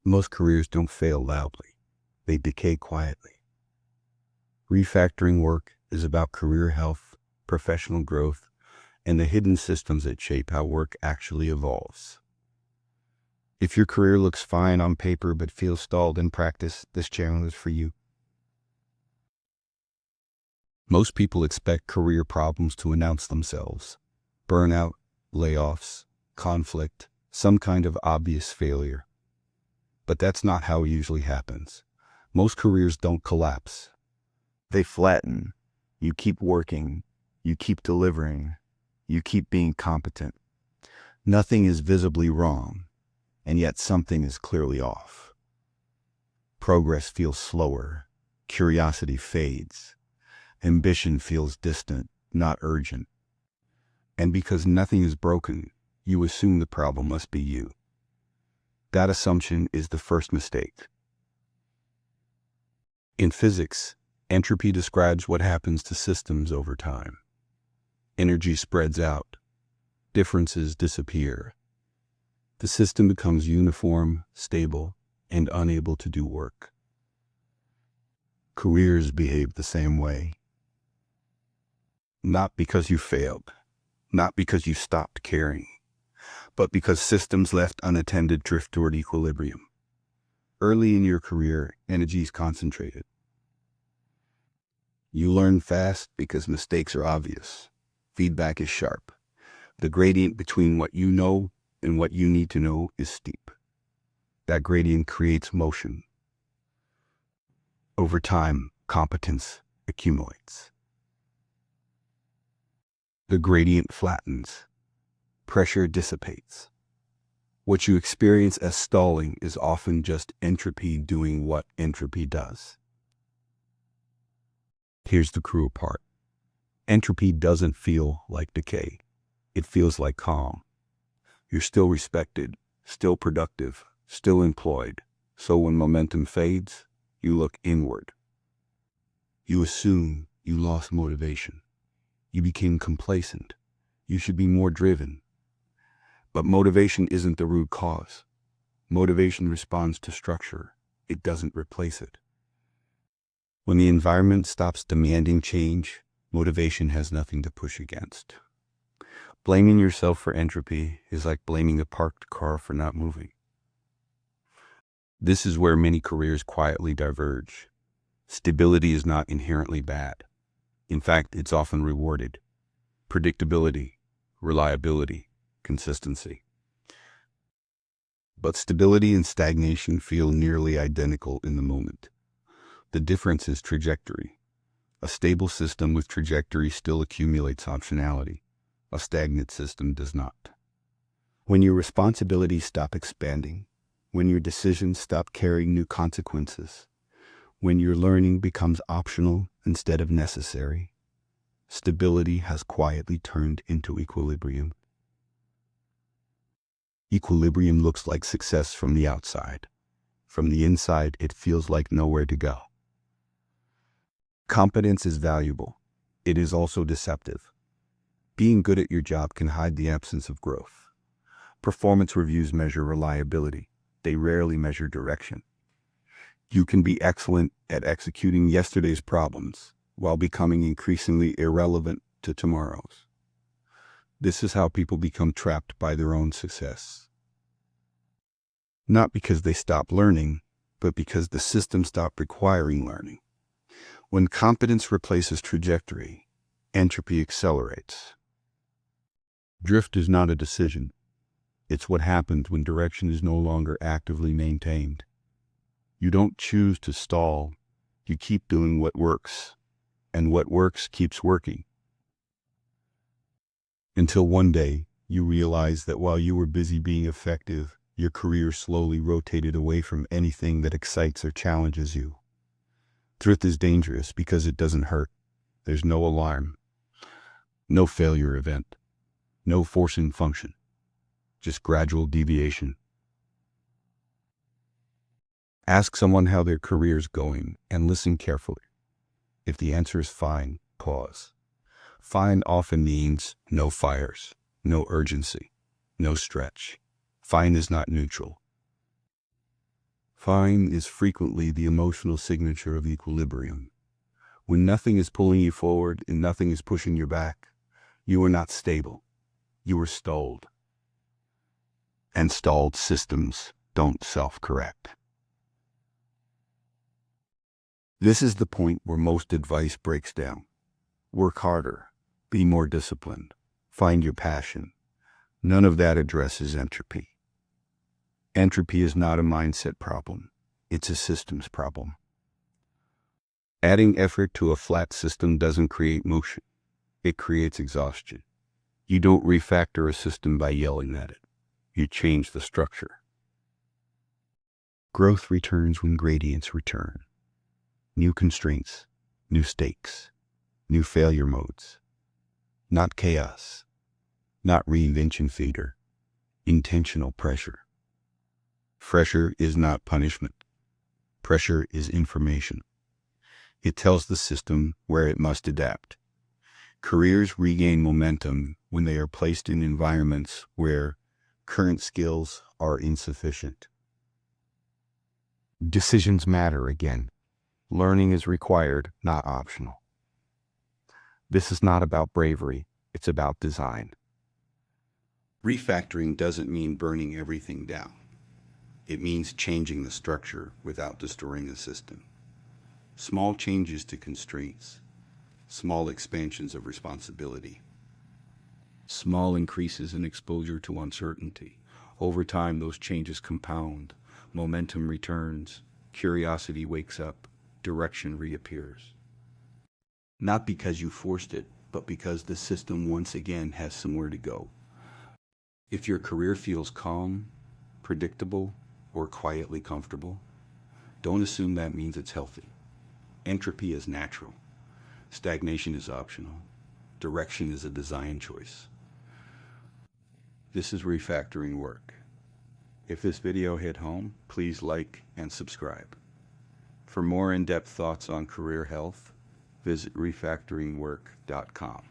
Most careers don't fail loudly. They decay quietly. Refactoring work is about career health, professional growth, and the hidden systems that shape how work actually evolves. If your career looks fine on paper but feels stalled in practice, this channel is for you. Most people expect career problems to announce themselves. Burnout, layoffs, conflict, some kind of obvious failure. But that's not how it usually happens. Most careers don't collapse. They flatten. You keep working. You keep delivering. You keep being competent. Nothing is visibly wrong, and yet something is clearly off. Progress feels slower. Curiosity fades. Ambition feels distant, not urgent. And because nothing is broken, you assume the problem must be you. That assumption is the first mistake. In physics, entropy describes what happens to systems over time. Energy spreads out. Differences disappear. The system becomes uniform, stable, and unable to do work. Careers behave the same way. Not because you failed, not because you stopped caring, but because systems left unattended drift toward equilibrium. Early in your career, energy is concentrated. You learn fast because mistakes are obvious. Feedback is sharp. The gradient between what you know and what you need to know is steep. That gradient creates motion. Over time, competence accumulates. The gradient flattens. Pressure dissipates. What you experience as stalling is often just entropy doing what entropy does. Here's the cruel part. Entropy doesn't feel like decay. It feels like calm. You're still respected, still productive, still employed. So when momentum fades, you look inward. You assume you lost motivation. You became complacent. You should be more driven. But motivation isn't the root cause. Motivation responds to structure. It doesn't replace it. When the environment stops demanding change, motivation has nothing to push against. Blaming yourself for entropy is like blaming a parked car for not moving. This is where many careers quietly diverge. Stability is not inherently bad. In fact, it's often rewarded. Predictability, reliability, consistency. But stability and stagnation feel nearly identical in the moment. The difference is trajectory. A stable system with trajectory still accumulates optionality. A stagnant system does not. When your responsibilities stop expanding, when your decisions stop carrying new consequences, when your learning becomes optional instead of necessary, stability has quietly turned into equilibrium. Equilibrium looks like success from the outside. From the inside, it feels like nowhere to go. Competence is valuable. It is also deceptive. Being good at your job can hide the absence of growth. Performance reviews measure reliability. They rarely measure direction. You can be excellent at executing yesterday's problems while becoming increasingly irrelevant to tomorrow's. This is how people become trapped by their own success. Not because they stop learning, but because the system stopped requiring learning. When competence replaces trajectory, entropy accelerates. Drift is not a decision. It's what happens when direction is no longer actively maintained. You don't choose to stall. You keep doing what works, and what works keeps working. Until one day, you realize that while you were busy being effective, your career slowly rotated away from anything that excites or challenges you. Drift is dangerous because it doesn't hurt. There's no alarm, no failure event, no forcing function, just gradual deviation. Ask someone how their career is going and listen carefully. If the answer is fine, pause. Fine often means no fires, no urgency, no stretch. Fine is not neutral. Fine is frequently the emotional signature of equilibrium. When nothing is pulling you forward and nothing is pushing you back, you are not stable. You are stalled. And stalled systems don't self-correct. This is the point where most advice breaks down. Work harder. Be more disciplined. Find your passion. None of that addresses entropy. Entropy is not a mindset problem. It's a systems problem. Adding effort to a flat system doesn't create motion. It creates exhaustion. You don't refactor a system by yelling at it. You change the structure. Growth returns when gradients return. New constraints, new stakes, new failure modes. Not chaos, not reinvention theater, intentional pressure. Pressure is not punishment. Pressure is information. It tells the system where it must adapt. Careers regain momentum when they are placed in environments where current skills are insufficient. Decisions matter again. Learning is required, not optional. This is not about bravery, it's about design. Refactoring doesn't mean burning everything down. It means changing the structure without destroying the system. Small changes to constraints, small expansions of responsibility, small increases in exposure to uncertainty. Over time, those changes compound, momentum returns, curiosity wakes up, direction reappears. Not because you forced it, but because the system once again has somewhere to go. If your career feels calm, predictable, or quietly comfortable, don't assume that means it's healthy. Entropy is natural. Stagnation is optional. Direction is a design choice. This is refactoring work. If this video hit home, please like and subscribe. For more in-depth thoughts on career health, visit refactoringwork.com.